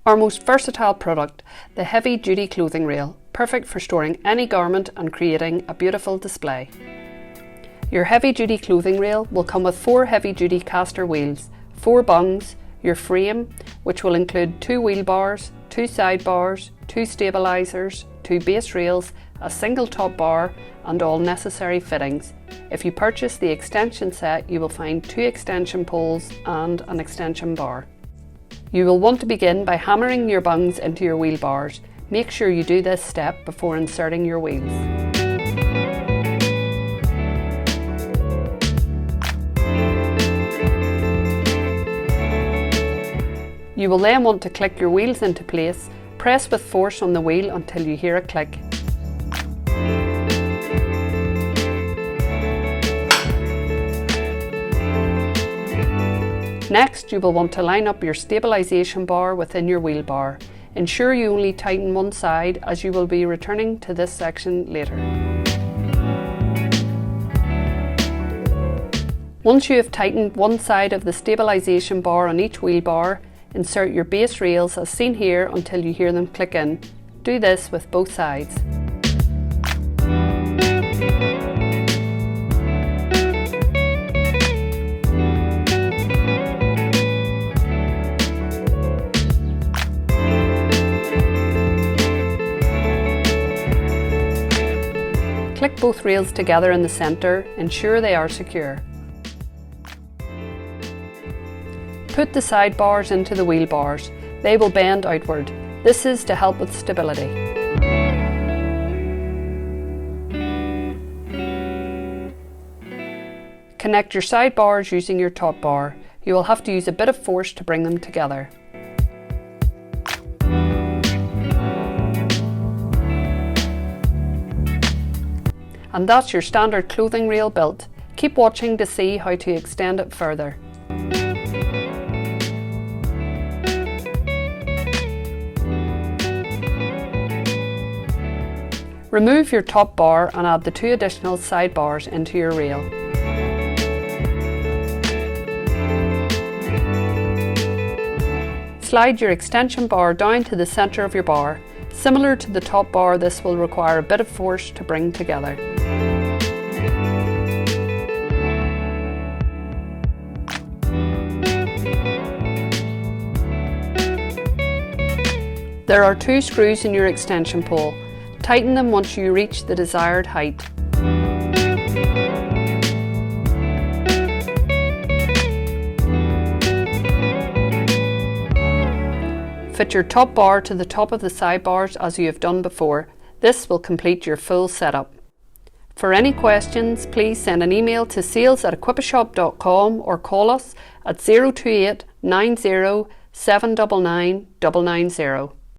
Our most versatile product, the heavy duty clothing rail, perfect for storing any garment and creating a beautiful display. Your heavy duty clothing rail will come with 4 heavy duty caster wheels, 4 bungs, your frame, which will include 2 wheel bars, 2 side bars, 2 stabilisers, 2 base rails, a single top bar and all necessary fittings. If you purchase the extension set, you will find 2 extension poles and an extension bar. You will want to begin by hammering your bungs into your wheel bars. Make sure you do this step before inserting your wheels. You will then want to click your wheels into place. Press with force on the wheel until you hear a click. Next, you will want to line up your stabilisation bar within your wheel bar. Ensure you only tighten one side, as you will be returning to this section later. Once you have tightened one side of the stabilisation bar on each wheel bar, insert your base rails as seen here until you hear them click in. Do this with both sides. Click both rails together in the centre, ensure they are secure. Put the side bars into the wheel bars. They will bend outward. This is to help with stability. Connect your side bars using your top bar. You will have to use a bit of force to bring them together. And that's your standard clothing rail built. Keep watching to see how to extend it further. Remove your top bar and add the 2 additional side bars into your rail. Slide your extension bar down to the centre of your bar. Similar to the top bar, this will require a bit of force to bring together. There are 2 screws in your extension pole. Tighten them once you reach the desired height. Fit your top bar to the top of the side bars as you have done before. This will complete your full setup. For any questions, please send an email to sales@equipashop.com or call us at 028 90 799 990.